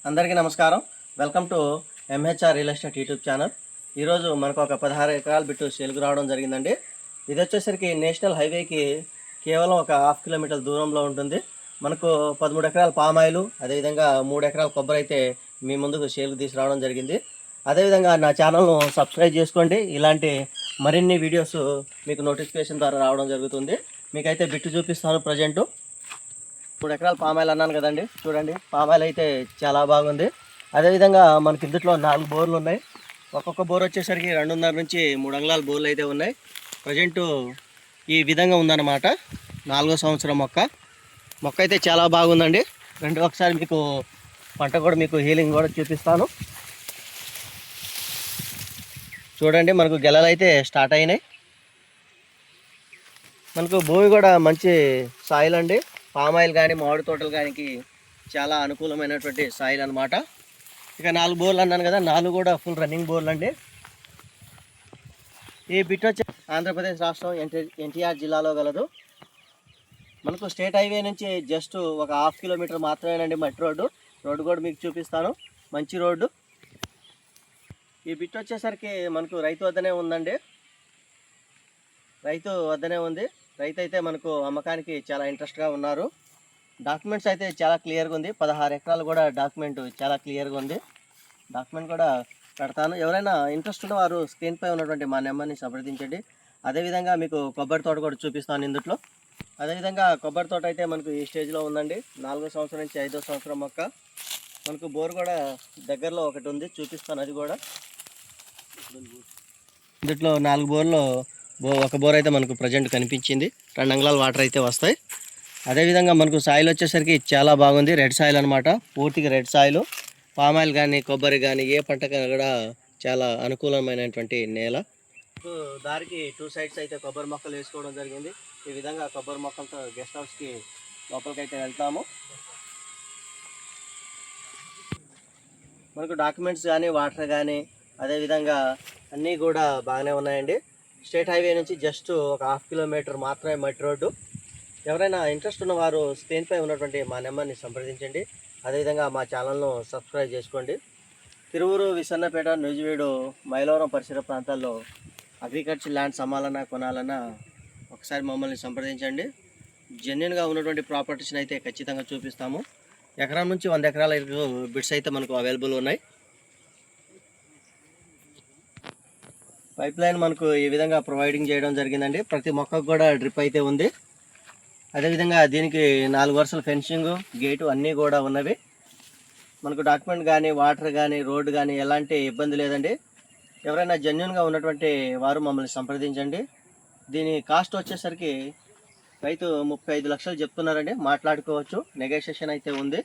అందరికీ నమస్కారం. Welcome to MHR real estate YouTube channel. ఈరోజు మనకు ఒక 16 ఎకరాల బిట్టు సేల్కి రావడం జరిగిందండి. ఇది వచ్చేసరికి నేషనల్ హైవేకి కేవలం ఒక హాఫ్ కిలోమీటర్ దూరంలో ఉంటుంది. మనకు 13 ఎకరాల పామాయిలు, అదేవిధంగా 3 ఎకరాల కొబ్బరి అయితే మీ ముందుకు సేల్కి తీసుకురావడం జరిగింది. అదేవిధంగా నా ఛానల్ను సబ్స్క్రైబ్ చేసుకోండి. ఇలాంటి మరిన్ని వీడియోస్ మీకు నోటిఫికేషన్ ద్వారా రావడం జరుగుతుంది. మీకైతే బిట్టు చూపిస్తాను. ప్రజెంటు 3 ఎకరాల పామాయిల్ అన్నాను కదండి, చూడండి పామాయిల్ అయితే చాలా బాగుంది. అదేవిధంగా మనకి ఇందులో 4 బోర్లు ఉన్నాయి. ఒక్కొక్క బోర్ వచ్చేసరికి 2.5 నుంచి 3 అంగుళాల బోర్లు అయితే ఉన్నాయి. ప్రజెంటు ఈ విధంగా ఉందన్నమాట. 4వ సంవత్సరం మొక్క అయితే చాలా బాగుందండి. ఒకసారి మీకు పంట కూడా మీకు హీలింగ్ కూడా చూపిస్తాను. చూడండి, మనకు గెలలు అయితే స్టార్ట్ అయినాయి. మనకు భూమి కూడా మంచి సాయిల్ అండి. పామాయిల్ కానీ మామిడి తోటలు కానీ చాలా అనుకూలమైనటువంటి సాయిల్ అనమాట. ఇక 4 బోర్లు అన్నాను కదా, 4 కూడా ఫుల్ రన్నింగ్ బోర్లు అండి. ఈ బిట్ వచ్చి ఆంధ్రప్రదేశ్ రాష్ట్రం ఎన్టీఆర్ జిల్లాలో గలదు. మనకు స్టేట్ హైవే నుంచి జస్ట్ ఒక హాఫ్ కిలోమీటర్ మాత్రమేనండి మట్టి రోడ్డు కూడా మీకు చూపిస్తాను. మంచి రోడ్డు. ఈ బిట్ వచ్చేసరికి మనకు రైతు వద్దనే ఉందండి. రైతు అయితే మనకు అమ్మకానికి చాలా ఇంట్రెస్ట్గా ఉన్నారు. డాక్యుమెంట్స్ అయితే చాలా క్లియర్గా ఉంది. 16 ఎకరాలు కూడా డాక్యుమెంట్ చాలా క్లియర్గా ఉంది. డాక్యుమెంట్ కూడా పెడతాను. ఎవరైనా ఇంట్రెస్ట్ ఉన్న వారు స్క్రీన్పై ఉన్నటువంటి మా నెంబర్ని సంప్రదించండి. అదేవిధంగా మీకు కొబ్బరి తోట కూడా చూపిస్తాను ఇందులో. అదేవిధంగా కొబ్బరి తోట అయితే మనకు ఈ స్టేజ్లో ఉందండి. 4వ సంవత్సరం నుంచి 5వ సంవత్సరం మొక్క. మనకు బోర్ కూడా దగ్గరలో ఒకటి ఉంది, చూపిస్తాను అది కూడా. ఇందులో 4 బోర్లో ఒక బోర్ అయితే మనకు ప్రజెంట్ కనిపించింది. 2 అంగుళాల వాటర్ అయితే వస్తాయి. అదేవిధంగా మనకు సాయిల్ వచ్చేసరికి చాలా బాగుంది. రెడ్ సాయిల్ అనమాట, పూర్తిగా రెడ్ సాయిల్. పామాయిల్ కానీ కొబ్బరి కానీ ఏ పంటకైనా కూడా చాలా అనుకూలమైనటువంటి నేల. దారికి 2 సైడ్స్ అయితే కొబ్బరి మొక్కలు వేసుకోవడం జరిగింది. ఈ విధంగా కొబ్బరి మొక్కలతో గెస్ట్ హౌస్కి లోపలికి అయితే వెళ్తాము. మనకు డాక్యుమెంట్స్ కానీ వాటర్ కానీ అదేవిధంగా అన్నీ కూడా బాగానే ఉన్నాయండి. స్టేట్ హైవే నుంచి జస్ట్ ఒక హాఫ్ కిలోమీటర్ మాత్రమే మట్టి రోడ్డు. ఎవరైనా ఇంట్రెస్ట్ ఉన్నవారు స్క్రీన్పై ఉన్నటువంటి మా నెంబర్ని సంప్రదించండి. అదేవిధంగా మా ఛానల్ను సబ్స్క్రైబ్ చేసుకోండి. తిరువురు, విసన్నపేట, నూజివీడు, మైలవరం పరిసర ప్రాంతాల్లో అగ్రికల్చర్ ల్యాండ్స్ అమ్మాలన్నా కొనాలన్నా ఒకసారి మమ్మల్ని సంప్రదించండి. జెన్యున్గా ఉన్నటువంటి ప్రాపర్టీస్ని అయితే ఖచ్చితంగా చూపిస్తాము. ఎకరం నుంచి 100 ఎకరాల బిట్స్ అయితే మనకు అవైలబుల్ ఉన్నాయి. పైప్ లైన్ మనకు ఈ విధంగా ప్రొవైడింగ్ చేయడం జరిగిందండి. ప్రతి మొక్కకు కూడా డ్రిప్ అయితే ఉంది. అదేవిధంగా దీనికి 4 వరుసల ఫెన్సింగ్, గేటు అన్నీ కూడా ఉన్నవి. మనకు డాక్యుమెంట్ కానీ వాటర్ కానీ రోడ్డు కానీ ఎలాంటి ఇబ్బంది లేదండి. ఎవరైనా జెన్యున్గా ఉన్నటువంటి వారు మమ్మల్ని సంప్రదించండి. దీని కాస్ట్ వచ్చేసరికి రైతు 35 లక్షలు చెప్తున్నారండి. మాట్లాడుకోవచ్చు, నెగోషియేషన్ అయితే ఉంది.